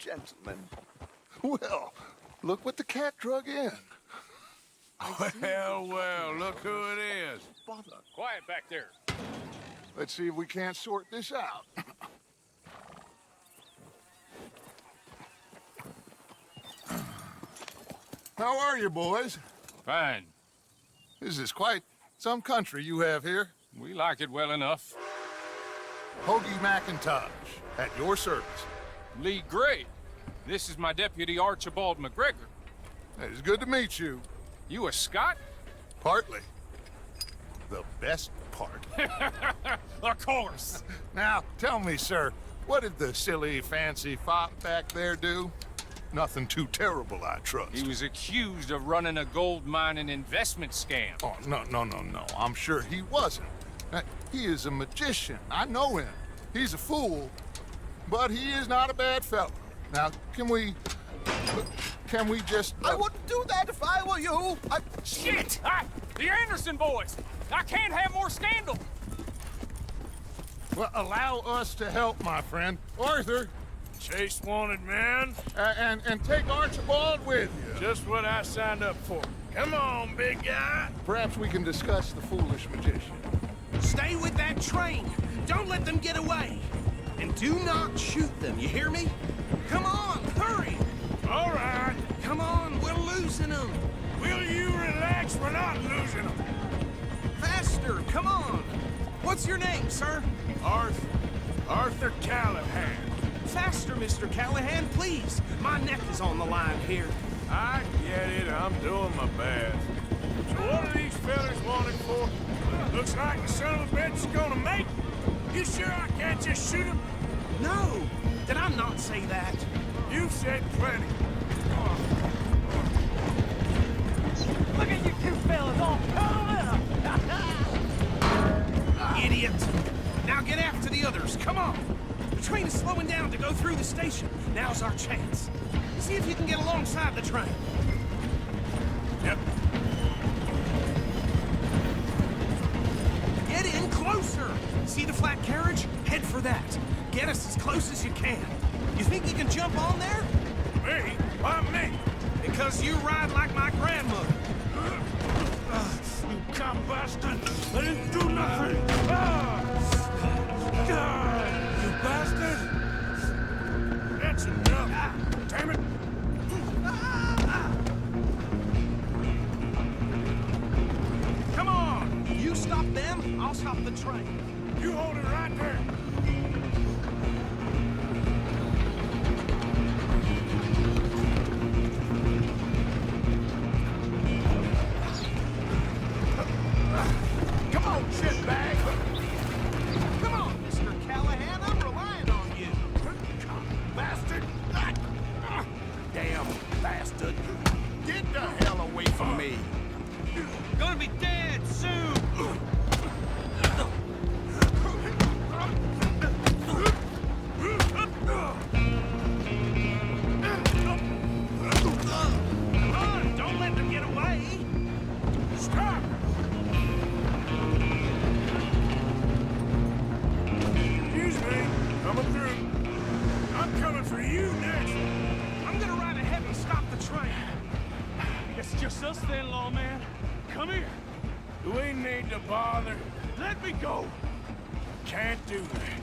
gentlemen. Well, look what the cat drug in. Well, look who it is. Bother. Quiet back there. Let's see if we can't sort this out. How are you, boys? Fine. This is quite some country you have here. We like it well enough. Hoagie McIntosh, at your service. Lee Gray. This is my deputy Archibald McGregor. It's good to meet you. You a Scot? Partly. The best part. Of course. Now, tell me, sir, what did the silly, fancy fop back there do? Nothing too terrible, I trust. He was accused of running a gold mining investment scam. Oh, no. I'm sure he wasn't. He is a magician. I know him. He's a fool, but he is not a bad fellow. Now, can we just... I wouldn't do that if I were you. Shit! The Anderson boys! I can't have more scandal! Well, allow us to help, my friend. Arthur, Chase wanted man. and take Archibald with you. Just what I signed up for. Come on, big guy. Perhaps we can discuss the foolish magician. Stay with that train. Don't let them get away. And do not shoot them, you hear me? Come on, hurry! All right. Come on, we're losing them. Will you relax? We're not losing them. Faster, come on. What's your name, sir? Arthur Callahan. Faster, Mr. Callahan, please. My neck is on the line here. I get it. I'm doing my best. So what are these fellas wanted for? Looks like the son of a bitch is gonna make. You sure I can't just shoot him? No, did I not say that? You said plenty. Look at you two fellas all cuddled up! Idiot! Now get after the others, come on! The train is slowing down to go through the station. Now's our chance. See if you can get alongside the train. Yep. Get in closer! See the flat carriage? Head for that. Get us as close as you can. You think you can jump on there? Me? Why me? Because you ride like my grandmother. You cop bastard! I didn't do nothing! God, you bastard! That's enough! Damn it! Come on! You stop them, I'll stop the train. You hold it right there! Come on, shitbag! Come on, Mr. Callahan, I'm relying on you. Bastard! Damn bastard. Get the hell away from me. Gonna be dead soon! Come on, don't let them get away. Stop! Excuse me, coming through. I'm coming for you next. I'm gonna ride ahead and stop the train. It's just us then, lawman. Come here. Do we need to bother? Let me go. Can't do that.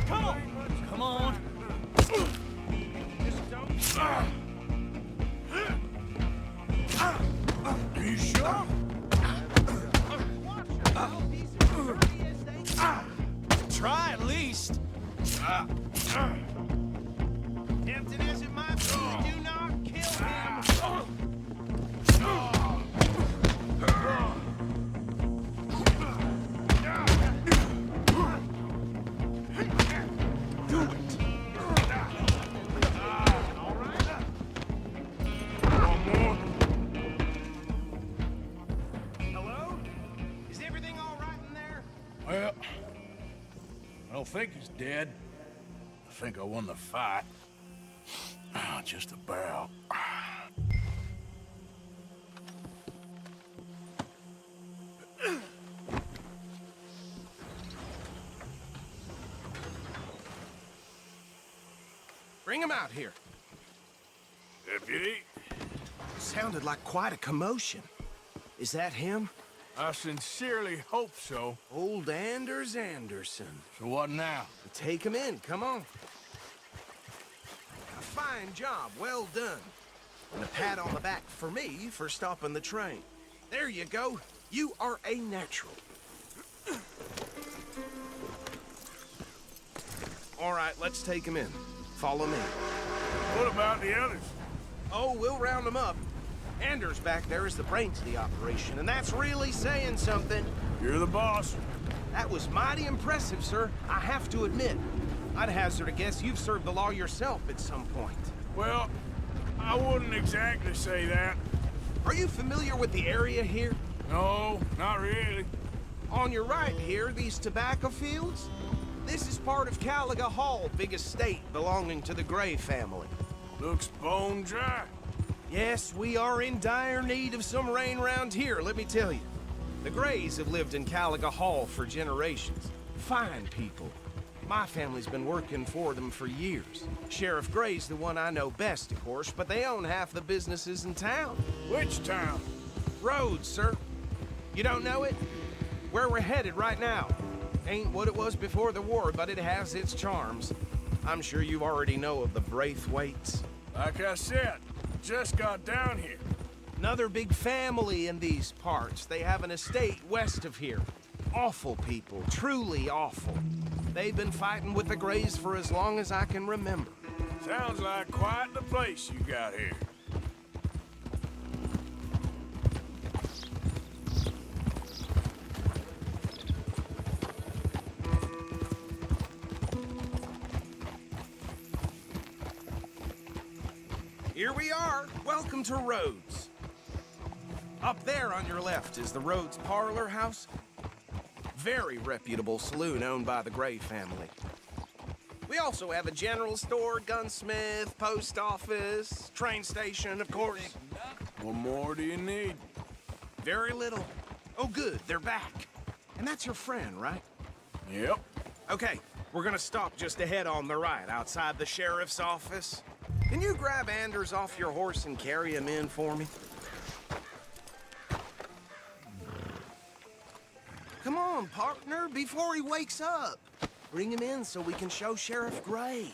Come on. Come on. Just don't... Are you sure? Try at least. Tempting as it might be, do not kill him. Do it! All right. One more. Hello? Is everything all right in there? Well, I don't think he's dead. I think I won the fight. Just about. Bring him out here. Deputy, Sounded like quite a commotion. Is that him? I sincerely hope so. Old Anders Anderson. So what now? Take him in, come on. A fine job, well done. And a pat on the back for me for stopping the train. There you go. You are a natural. All right, let's take him in. Follow me. What about the others? Oh, we'll round them up. Anders back there is the brains of the operation, and that's really saying something. You're the boss. That was mighty impressive, sir. I have to admit. I'd hazard a guess you've served the law yourself at some point. Well, I wouldn't exactly say that. Are you familiar with the area here? No, not really. On your right here, these tobacco fields? This is part of Caliga Hall, big estate belonging to the Gray family. Looks bone dry. Yes, we are in dire need of some rain round here, let me tell you. The Grays have lived in Caliga Hall for generations. Fine people. My family's been working for them for years. Sheriff Gray's the one I know best, of course, but they own half the businesses in town. Which town? Rhodes, sir. You don't know it? Where we're headed right now. Ain't what it was before the war, but it has its charms. I'm sure you already know of the Braithwaites. Like I said, just got down here. Another big family in these parts. They have an estate west of here. Awful people, truly awful. They've been fighting with the Grays for as long as I can remember. Sounds like quite the place you got here. Here we are. Welcome to Rhodes. Up there on your left is the Rhodes Parlor House. Very reputable saloon owned by the Gray family. We also have a general store, gunsmith, post office, train station, of course. What more do you need? Very little. Oh, good, they're back. And that's your friend, right? Yep. Okay, we're gonna stop just ahead on the right, outside the sheriff's office. Can you grab Anders off your horse and carry him in for me? Come on, partner, before he wakes up. Bring him in so we can show Sheriff Gray.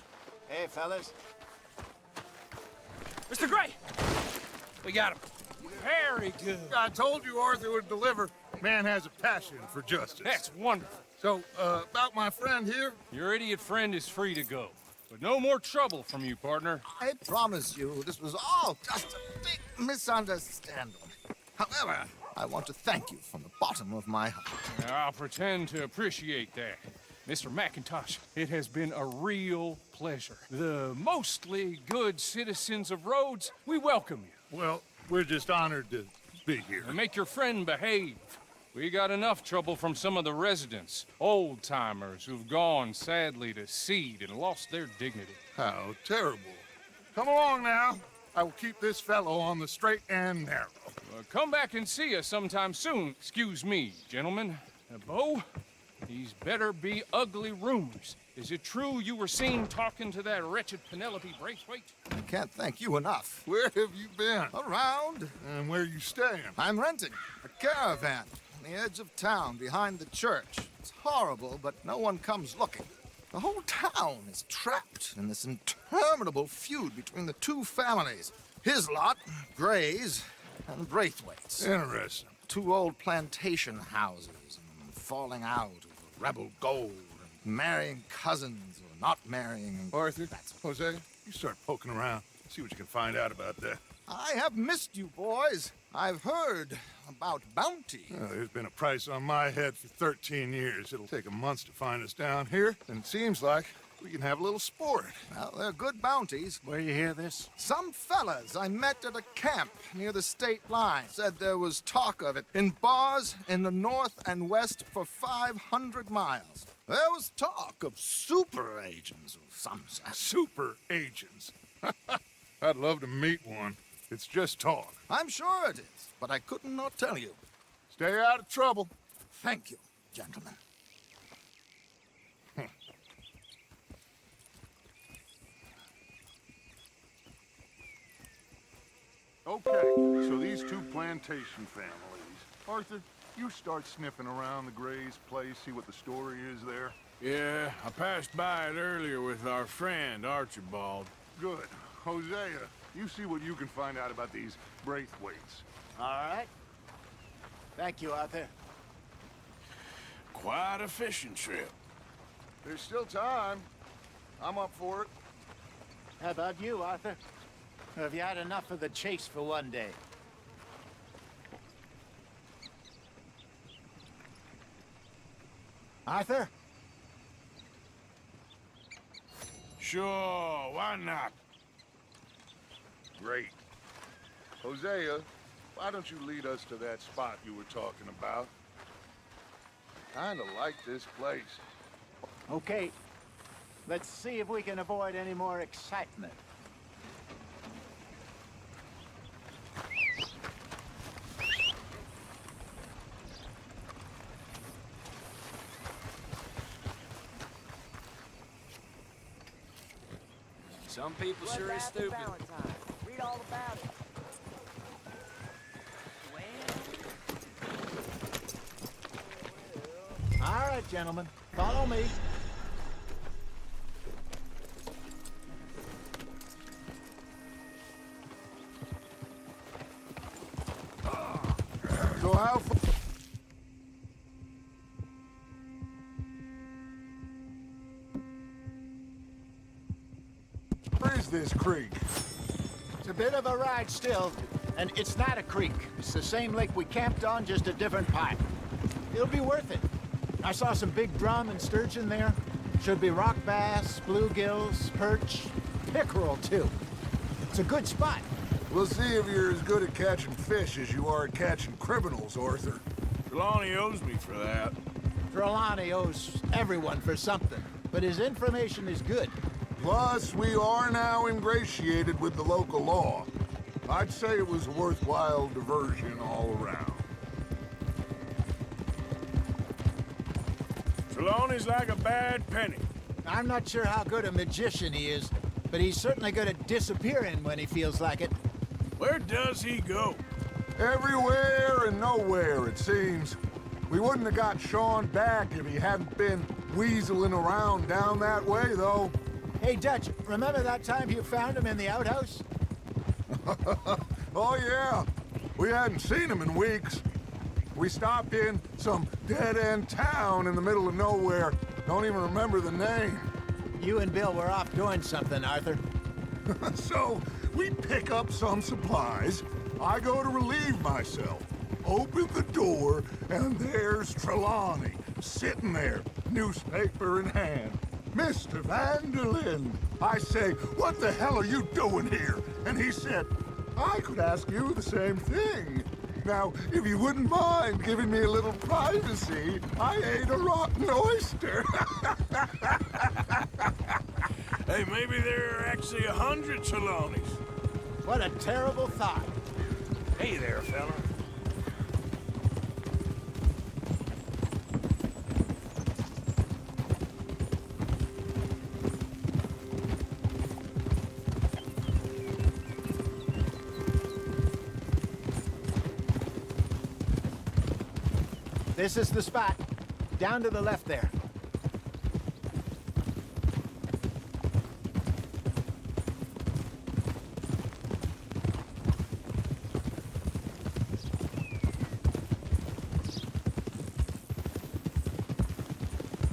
Hey, fellas. Mr. Gray! We got him. Very good. I told you Arthur would deliver. Man has a passion for justice. That's wonderful. So, about my friend here, Your idiot friend is free to go. But no more trouble from you, partner. I promise you, this was all just a big misunderstanding. However, I want to thank you from the bottom of my heart. I'll pretend to appreciate that. Mr. McIntosh, it has been a real pleasure. The mostly good citizens of Rhodes, we welcome you. well, we're just honored to be here. And make your friend behave. We got enough trouble from some of the residents, old-timers who've gone, sadly, to seed and lost their dignity. How terrible. Come along now. I will keep this fellow on the straight and narrow. Come back and see us sometime soon. Excuse me, gentlemen. Bo, these better be ugly rumors. Is it true you were seen talking to that wretched Penelope Braithwaite? I can't thank you enough. Where have you been? Around, And where you staying? I'm renting a caravan on the edge of town behind the church. It's horrible, but no one comes looking. The whole town is trapped in this interminable feud between the two families. His lot, Gray's, and Braithwaite's. Interesting. Two old plantation houses, and falling out over rebel gold, and marrying cousins or not marrying. Arthur, Jose, you start poking around. See what you can find out about that. I have missed you, boys. I've heard about bounty. There's been a price on my head for 13 years. It'll take a month to find us down here, and it seems like we can have a little sport. Well, they're good bounties. Where you hear this? Some fellas I met at a camp near the state line said there was talk of it in bars in the north and west for 500 miles. There was talk of super agents of some sort. Super agents. I'd love to meet one. It's just talk. I'm sure it is, but I couldn't not tell you. Stay out of trouble. Thank you, gentlemen. Okay, so these two plantation families. Arthur, you start sniffing around the Gray's place, see what the story is there. Yeah, I passed by it earlier with our friend, Archibald. Good. Hosea, you see what you can find out about these Braithwaites. All right. Thank you, Arthur. Quite a fishing trip. There's still time. I'm up for it. How about you, Arthur? Or have you had enough of the chase for one day? Arthur? Sure, why not? Great. Hosea, why don't you lead us to that spot you were talking about? Kinda like this place. Okay. Let's see if we can avoid any more excitement. Some people sure is stupid. Read all about it. All right, gentlemen. Follow me. So how far... Where is this creek? It's a bit of a ride still, and it's not a creek. It's the same lake we camped on, just a different pipe. It'll be worth it. I saw some big drum and sturgeon there. Should be rock bass, bluegills, perch, pickerel too. It's a good spot. We'll see if you're as good at catching fish as you are at catching criminals, Arthur. Trelawney owes me for that. Trelawney owes everyone for something, but his information is good. Plus, we are now ingratiated with the local law. I'd say it was a worthwhile diversion all around. Trelawney's like a bad penny. I'm not sure how good a magician he is, but he's certainly good at disappearing when he feels like it. Where does he go? Everywhere and nowhere, it seems. We wouldn't have got Sean back if he hadn't been weaseling around down that way, though. Hey, Dutch, remember that time you found him in the outhouse? Oh, yeah. We hadn't seen him in weeks. We stopped in some dead-end town in the middle of nowhere. Don't even remember the name. You and Bill were off doing something, Arthur. So, we pick up some supplies. I go to relieve myself. Open the door, and there's Trelawney, sitting there, newspaper in hand. Mr. Vanderlyn. I say, what the hell are you doing here? And he said, I could ask you the same thing. Now, if you wouldn't mind giving me a little privacy, I ate a rotten oyster. Hey, maybe there are actually 100 Trelawneys. What a terrible thought. Hey there, fella. This is the spot. Down to the left there.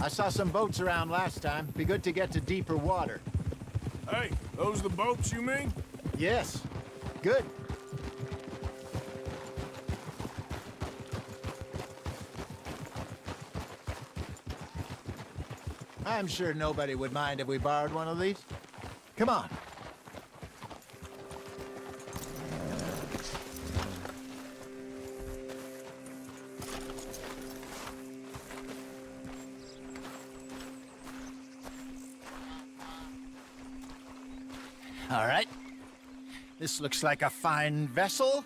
I saw some boats around last time. Be good to get to deeper water. Hey, those the boats you mean? Yes. Good. I'm sure nobody would mind if we borrowed one of these. Come on. All right. This looks like a fine vessel.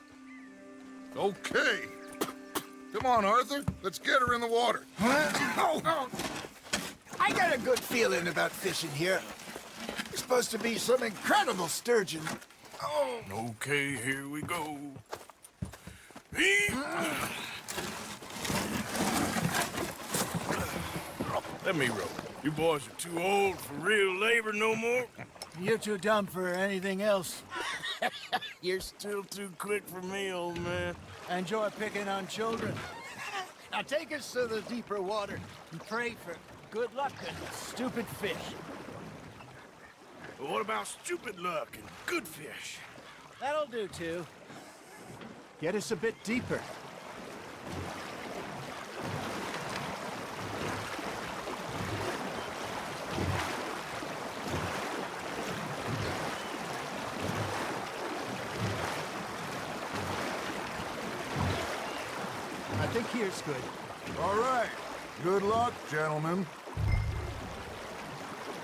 Okay. Come on, Arthur. Let's get her in the water. Oh. I got a good feeling about fishing here. There's supposed to be some incredible sturgeon. Okay, here we go. Let me row. You boys are too old for real labor no more. You're too dumb for anything else. You're still too quick for me, old man. Enjoy picking on children. Now take us to the deeper water and pray for good luck and stupid fish. But what about stupid luck and good fish? That'll do, too. Get us a bit deeper. I think here's good. All right. Good luck, gentlemen.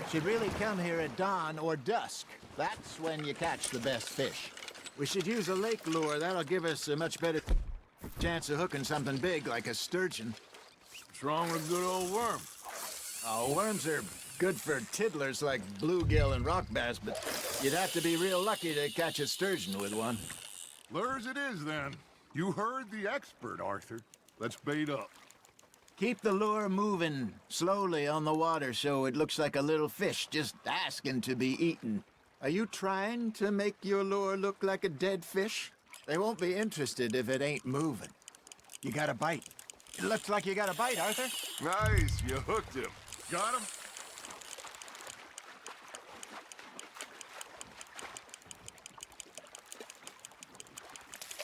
Should really come here at dawn or dusk. That's when you catch the best fish. We should use a lake lure. That'll give us a much better chance of hooking something big like a sturgeon. What's wrong with a good old worm? Oh, worms are good for tiddlers like bluegill and rock bass, but you'd have to be real lucky to catch a sturgeon with one. Lures it is, then. You heard the expert, Arthur. Let's bait up. Keep the lure moving slowly on the water so it looks like a little fish just asking to be eaten. Are you trying to make your lure look like a dead fish? They won't be interested if it ain't moving. You got a bite. It looks like you got a bite, Arthur. Nice. You hooked him. Got him?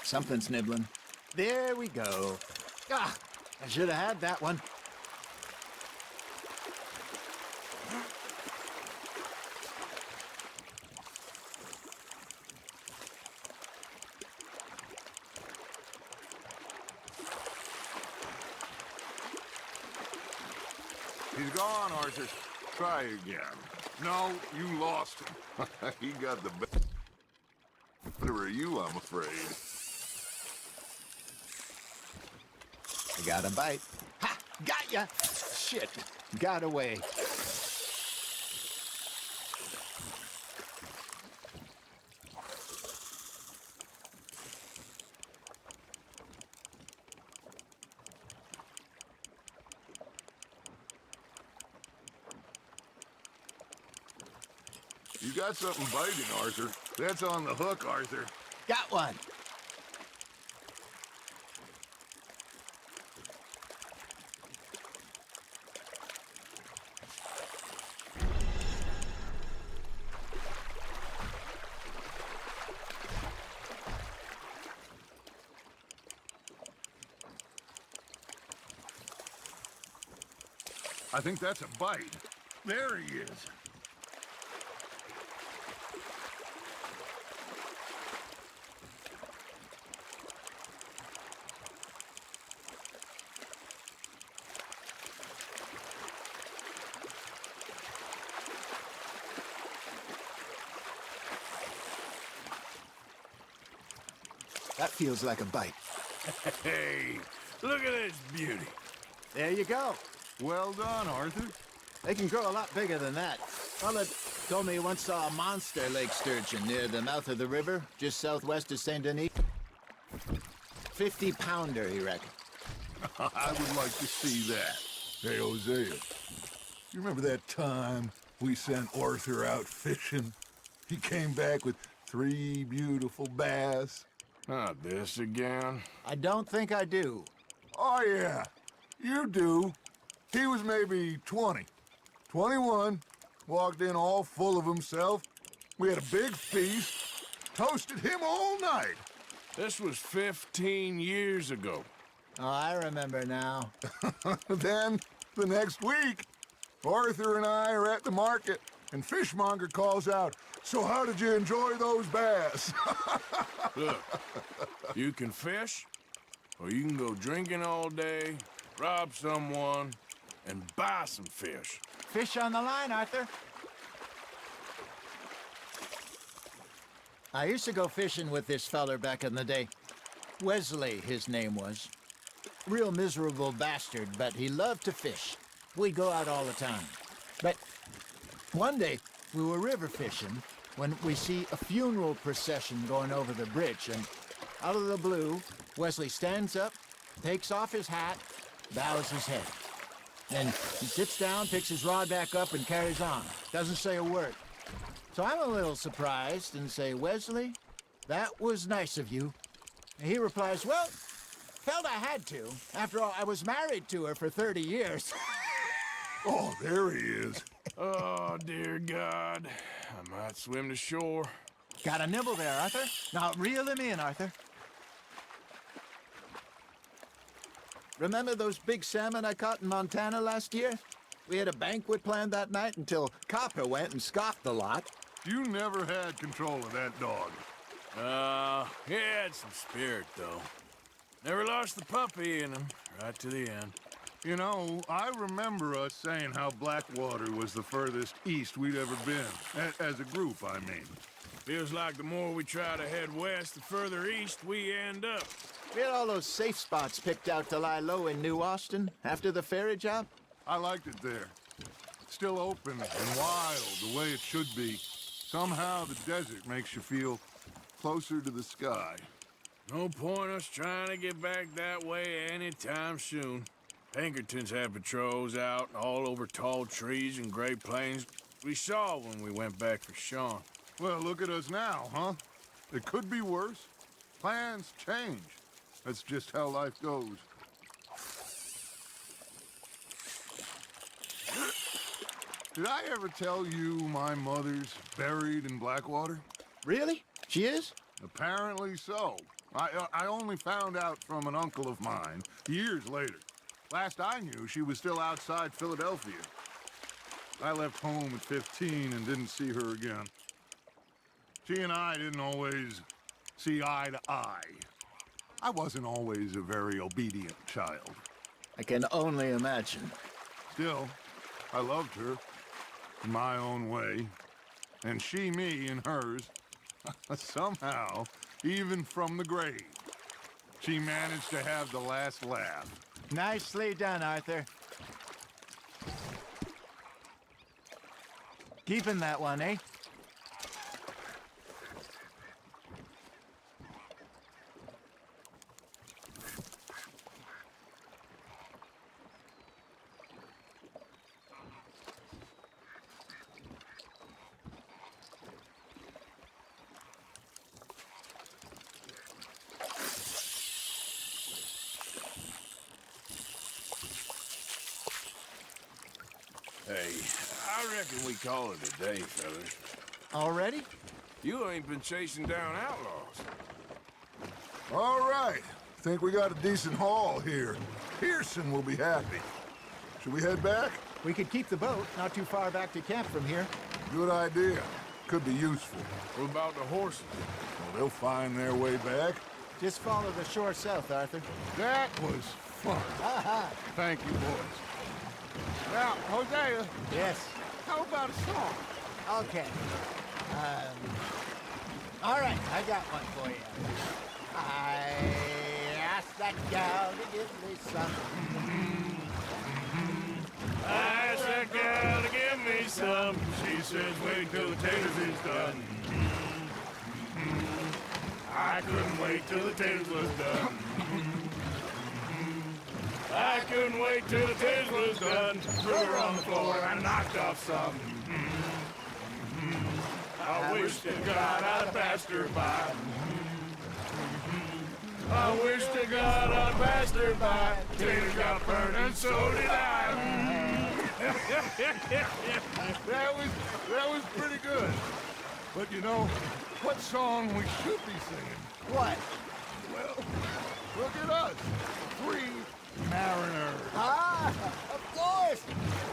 Something's nibbling. There we go. Ah, I should have had that one. He's gone, Arthur. Try again. No, you lost him. He got the better of you, I'm afraid. I got a bite. Ha! Got ya! Shit. Got away. You got something biting, Arthur. That's on the hook, Arthur. Got one. I think that's a bite. There he is. That feels like a bite. Hey, look at this beauty. There you go. Well done, Arthur. They can grow a lot bigger than that. Fella told me he once saw a monster lake sturgeon near the mouth of the river, just southwest of Saint Denis. 50-pounder, he reckoned. I would like to see that. Hey, Hosea, you remember that time we sent Arthur out fishing? He came back with 3 beautiful bass. Not this again. I don't think I do. Oh, yeah, you do. He was maybe 20, 21, walked in all full of himself. We had a big feast, toasted him all night. This was 15 years ago. Oh, I remember now. Then, the next week, Arthur and I are at the market, and Fishmonger calls out, "So how did you enjoy those bass?" Look, you can fish, or you can go drinking all day, rob someone, and buy some fish. Fish on the line, Arthur. I used to go fishing with this feller back in the day. Wesley, his name was. Real miserable bastard, but he loved to fish. We'd go out all the time. But one day, we were river fishing, when we see a funeral procession going over the bridge, and out of the blue, Wesley stands up, takes off his hat, bows his head. Then he sits down, picks his rod back up, and carries on. Doesn't say a word. So I'm a little surprised and say, Wesley, that was nice of you. And he replies, well, felt I had to. After all, I was married to her for 30 years. Oh, there he is. Oh, dear God. I might swim to shore. Got a nibble there, Arthur. Now reel him in, Arthur. Remember those big salmon I caught in Montana last year? We had a banquet planned that night until Copper went and scoffed the lot. You never had control of that dog. He had some spirit, though. Never lost the puppy in him, right to the end. You know, I remember us saying how Blackwater was the furthest east we'd ever been. As a group, I mean. Feels like the more we try to head west, the further east we end up. We had all those safe spots picked out to lie low in New Austin after the ferry job. I liked it there. Still open and wild, the way it should be. Somehow the desert makes you feel closer to the sky. No point us trying to get back that way anytime soon. Pinkertons had patrols out all over tall trees and Great Plains. We saw when we went back for Sean. Well, look at us now, huh? It could be worse. Plans change. That's just how life goes. Did I ever tell you my mother's buried in Blackwater? Really? She is? Apparently so. I only found out from an uncle of mine years later. Last I knew, she was still outside Philadelphia. I left home at 15 and didn't see her again. She and I didn't always see eye to eye. I wasn't always a very obedient child. I can only imagine. Still, I loved her in my own way, and she me in hers. Somehow, even from the grave, she managed to have the last laugh. Nicely done, Arthur. Keeping that one, eh? Hey, I reckon we call it a day, fellas. Already? You ain't been chasing down outlaws. All right. Think we got a decent haul here. Pearson will be happy. Should we head back? We could keep the boat not too far back to camp from here. Good idea. Could be useful. What about the horses? Well, they'll find their way back. Just follow the shore south, Arthur. That was fun. Thank you, boys. Now, Hosea, Yes. how about a song? Okay. All right, I got one for you. I asked that gal to give me some. I asked that gal to give me some. She says, wait till the taters is done. I couldn't wait till the taters was done. I couldn't wait till the taters was done. Threw her on the floor and knocked off some. I wish to God I'd passed her by. I wish to God I'd passed her by. Taters got burned and so did I. That was pretty good. But you know, what song we should be singing? What? Well, look at us. 3 mariners. Ah, of course.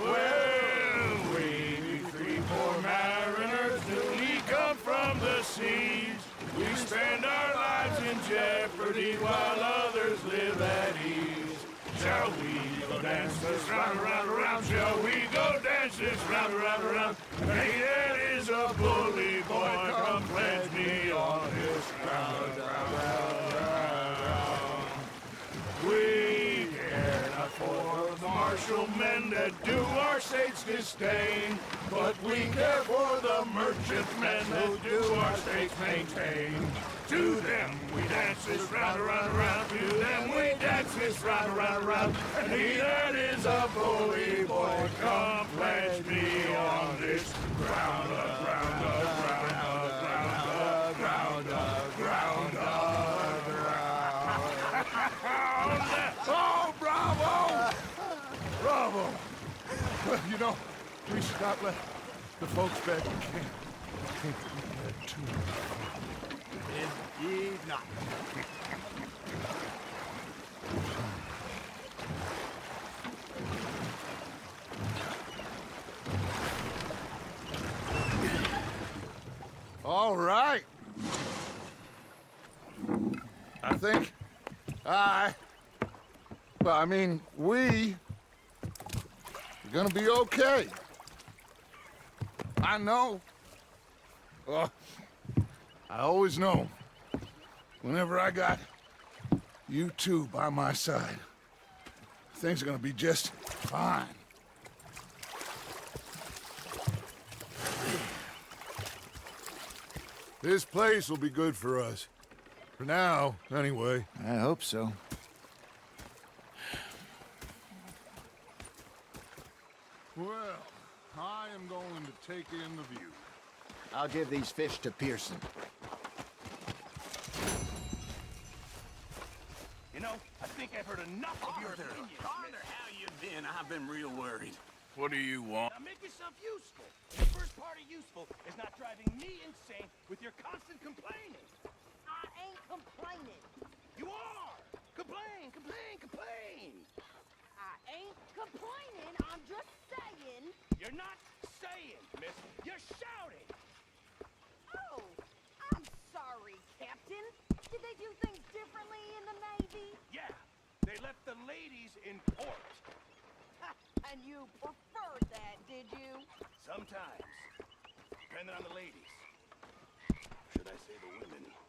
Well, we 3 poor mariners, newly come from the seas. We spend our lives in jeopardy while others live at ease. Shall we go dance this round, around, around? Shall we go dance this round, around, around? Hey, that is a bully boy, come pledge me on this round, round, round, round. We care not for the march martial men that do our state's disdain. But we care for the merchantmen who do our state's maintain. To them we dance this round, around, around. To them we dance this round, around, around. And he that is a bully boy, come pledge me on this ground, ground, ground, ground, ground, ground, ground. Oh, bravo! Bravo! Well, you know, we should not let the folks back in camp think we had too much. Indeed not. All right. I think we're gonna be okay. I know. I always know. Whenever I got you two by my side, things are gonna be just fine. This place will be good for us. For now, anyway. I hope so. Well, I am going to take in the view. I'll give these fish to Pearson. You know, I think I've heard enough of your opinions. Arthur, how you been? I've been real worried. What do you want? Now make yourself useful. The first part of useful is not driving me insane with your constant complaining. I ain't complaining. You are! Complain, complain, complain! I ain't complaining. I'm just saying. You're not saying, miss. You're shouting! Oh, I'm sorry, Captain. Did they do things differently in the Navy? Yeah, they left the ladies in port. And you preferred that, did you? Sometimes. Depending on the ladies. Should I say the women?